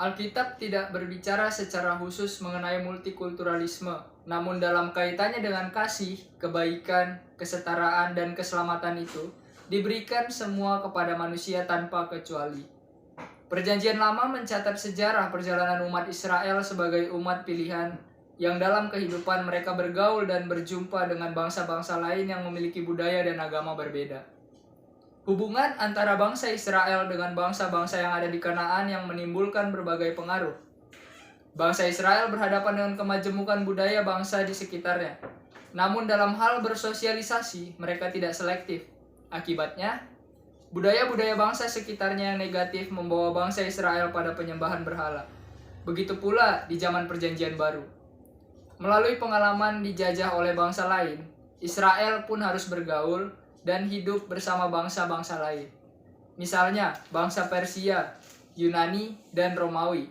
Alkitab tidak berbicara secara khusus mengenai multikulturalisme, namun dalam kaitannya dengan kasih, kebaikan, kesetaraan, dan keselamatan itu diberikan semua kepada manusia tanpa kecuali. Perjanjian Lama mencatat sejarah perjalanan umat Israel sebagai umat pilihan yang dalam kehidupan mereka bergaul dan berjumpa dengan bangsa-bangsa lain yang memiliki budaya dan agama berbeda. Hubungan antara bangsa Israel dengan bangsa-bangsa yang ada di Kanaan yang menimbulkan berbagai pengaruh. Bangsa Israel berhadapan dengan kemajemukan budaya bangsa di sekitarnya. Namun dalam hal bersosialisasi, mereka tidak selektif. Akibatnya, budaya-budaya bangsa sekitarnya yang negatif membawa bangsa Israel pada penyembahan berhala. Begitu pula di zaman Perjanjian Baru. Melalui pengalaman dijajah oleh bangsa lain, Israel pun harus bergaul dan hidup bersama bangsa-bangsa lain. Misalnya, bangsa Persia, Yunani, dan Romawi.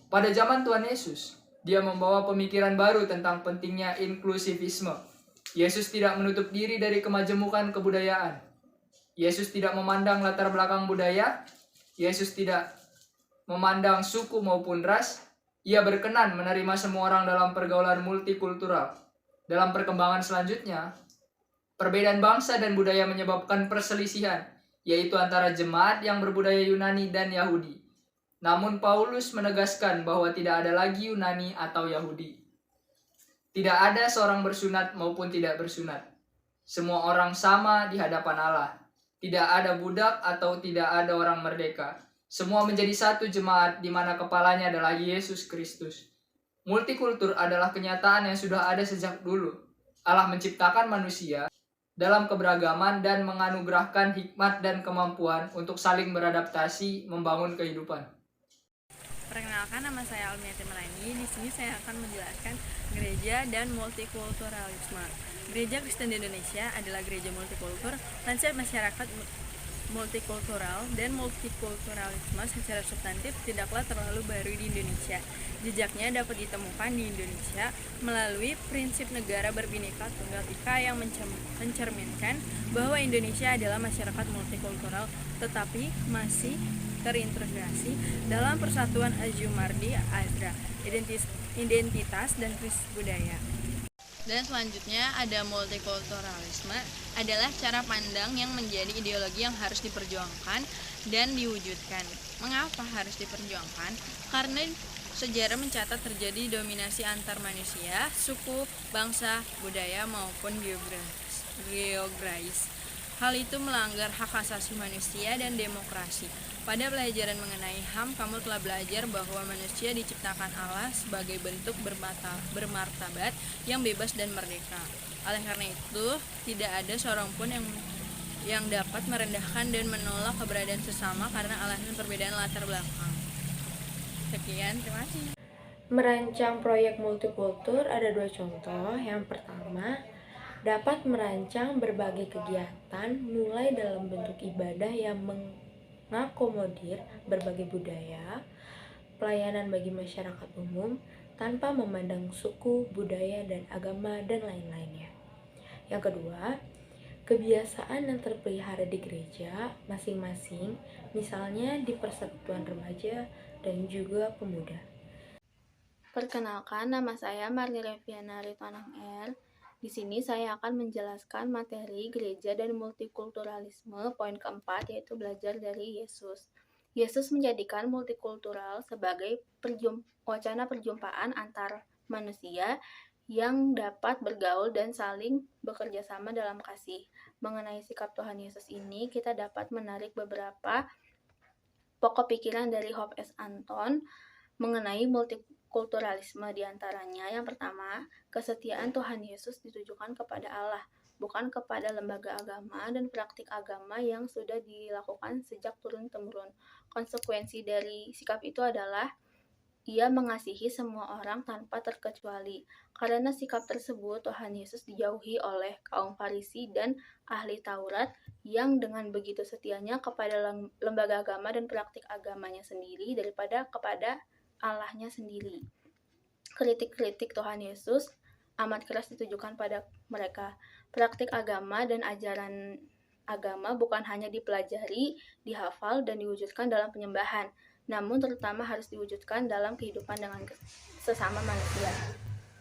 Pada zaman Tuhan Yesus, dia membawa pemikiran baru tentang pentingnya inklusivisme. Yesus tidak menutup diri dari kemajemukan kebudayaan. Yesus tidak memandang latar belakang budaya. Yesus tidak memandang suku maupun ras. Ia berkenan menerima semua orang dalam pergaulan multikultural. Dalam perkembangan selanjutnya, perbedaan bangsa dan budaya menyebabkan perselisihan, yaitu antara jemaat yang berbudaya Yunani dan Yahudi. Namun Paulus menegaskan bahwa tidak ada lagi Yunani atau Yahudi. Tidak ada seorang bersunat maupun tidak bersunat. Semua orang sama di hadapan Allah. Tidak ada budak atau tidak ada orang merdeka. Semua menjadi satu jemaat di mana kepalanya adalah Yesus Kristus. Multikultur adalah kenyataan yang sudah ada sejak dulu. Allah menciptakan manusia dalam keberagaman dan menganugerahkan hikmat dan kemampuan untuk saling beradaptasi membangun kehidupan. Perkenalkan, nama saya Almia Timerani. Di sini saya akan menjelaskan gereja dan multikulturalisme. Gereja Kristen di Indonesia adalah gereja multikultur, konsep masyarakat multikultural dan multikulturalisme secara substantif tidaklah terlalu baru di Indonesia. Jejaknya dapat ditemukan di Indonesia melalui prinsip negara berbineka tunggal ika yang mencerminkan bahwa Indonesia adalah masyarakat multikultural tetapi masih terintegrasi dalam persatuan Azumardi Azra, identitas dan krisis budaya. Dan selanjutnya ada multikulturalisme adalah cara pandang yang menjadi ideologi yang harus diperjuangkan dan diwujudkan. Mengapa harus diperjuangkan? Karena sejarah mencatat terjadi dominasi antar manusia, suku, bangsa, budaya maupun geografis. Hal itu melanggar hak asasi manusia dan demokrasi. Pada pelajaran mengenai HAM, kamu telah belajar bahwa manusia diciptakan Allah sebagai bentuk bermartabat yang bebas dan merdeka. Oleh karena itu, tidak ada seorang pun yang dapat merendahkan dan menolak keberadaan sesama karena alasan perbedaan latar belakang. Sekian, terima kasih. Merancang proyek multikultur ada dua contoh. Yang pertama, dapat merancang berbagai kegiatan mulai dalam bentuk ibadah yang mengakomodir berbagai budaya, pelayanan bagi masyarakat umum tanpa memandang suku, budaya, dan agama, dan lain-lainnya. Yang kedua, kebiasaan yang terpelihara di gereja masing-masing, misalnya di persekutuan remaja dan juga pemuda. Perkenalkan, nama saya Marni Reviana Rifanang R. Di sini saya akan menjelaskan materi gereja dan multikulturalisme. Poin keempat yaitu belajar dari Yesus. Yesus menjadikan multikultural sebagai wacana perjumpaan antar manusia yang dapat bergaul dan saling bekerja sama dalam kasih. Mengenai sikap Tuhan Yesus ini, kita dapat menarik beberapa pokok pikiran dari Hope S. Anton mengenai multikulturalisme diantaranya. Yang pertama, kesetiaan Tuhan Yesus ditujukan kepada Allah, bukan kepada lembaga agama dan praktik agama yang sudah dilakukan sejak turun-temurun. Konsekuensi dari sikap itu adalah ia mengasihi semua orang tanpa terkecuali. Karena sikap tersebut, Tuhan Yesus dijauhi oleh kaum Farisi dan ahli Taurat yang dengan begitu setianya kepada lembaga agama dan praktik agamanya sendiri daripada kepada Allahnya sendiri. Kritik-kritik Tuhan Yesus amat keras ditujukan pada mereka. Praktik agama dan ajaran agama bukan hanya dipelajari, dihafal, dan diwujudkan dalam penyembahan, namun terutama harus diwujudkan dalam kehidupan dengan sesama manusia.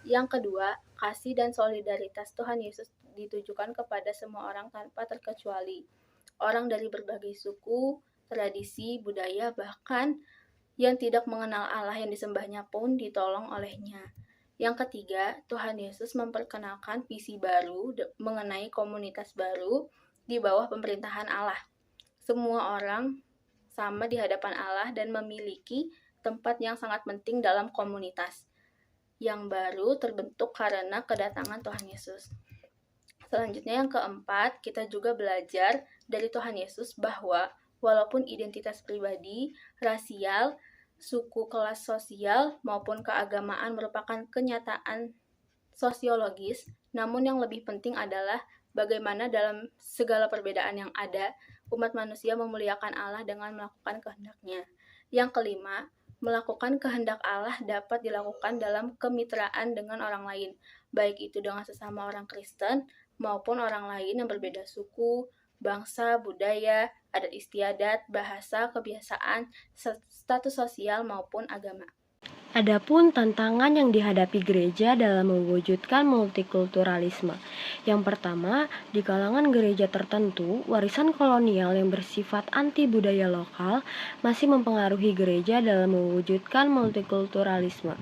Yang kedua, kasih dan solidaritas Tuhan Yesus ditujukan kepada semua orang tanpa terkecuali. Orang dari berbagai suku, tradisi, budaya, bahkan yang tidak mengenal Allah yang disembahnya pun ditolong olehnya. Yang ketiga, Tuhan Yesus memperkenalkan visi baru mengenai komunitas baru di bawah pemerintahan Allah. Semua orang sama di hadapan Allah dan memiliki tempat yang sangat penting dalam komunitas yang baru terbentuk karena kedatangan Tuhan Yesus. Selanjutnya yang keempat, kita juga belajar dari Tuhan Yesus bahwa walaupun identitas pribadi, rasial, suku, kelas sosial, maupun keagamaan merupakan kenyataan sosiologis, namun yang lebih penting adalah bagaimana dalam segala perbedaan yang ada, umat manusia memuliakan Allah dengan melakukan kehendak-Nya. Yang kelima, melakukan kehendak Allah dapat dilakukan dalam kemitraan dengan orang lain, baik itu dengan sesama orang Kristen maupun orang lain yang berbeda suku, bangsa, budaya, adat istiadat, bahasa, kebiasaan, status sosial maupun agama. Adapun tantangan yang dihadapi gereja dalam mewujudkan multikulturalisme. Yang pertama, di kalangan gereja tertentu, warisan kolonial yang bersifat anti budaya lokal masih mempengaruhi gereja dalam mewujudkan multikulturalisme.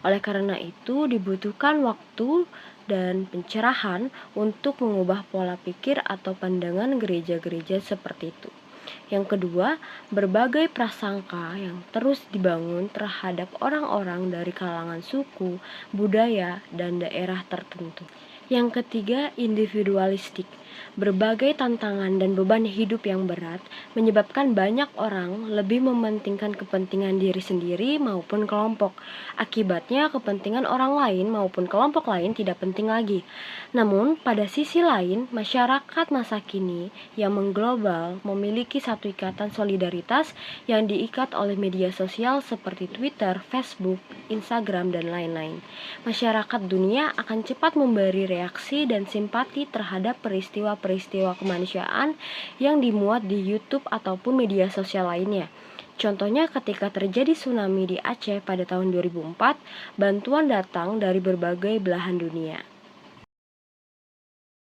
Oleh karena itu, dibutuhkan waktu dan pencerahan untuk mengubah pola pikir atau pandangan gereja-gereja seperti itu. Yang kedua, berbagai prasangka yang terus dibangun terhadap orang-orang dari kalangan suku, budaya, dan daerah tertentu. Yang ketiga, individualistik. Berbagai tantangan dan beban hidup yang berat menyebabkan banyak orang lebih mementingkan kepentingan diri sendiri maupun kelompok. Akibatnya, kepentingan orang lain maupun kelompok lain tidak penting lagi. Namun, pada sisi lain, masyarakat masa kini yang mengglobal memiliki satu ikatan solidaritas yang diikat oleh media sosial seperti Twitter, Facebook, Instagram, dan lain-lain. Masyarakat dunia akan cepat memberi reaksi dan simpati terhadap peristiwa-peristiwa kemanusiaan yang dimuat di YouTube ataupun media sosial lainnya. Contohnya ketika terjadi tsunami di Aceh pada tahun 2004, bantuan datang dari berbagai belahan dunia.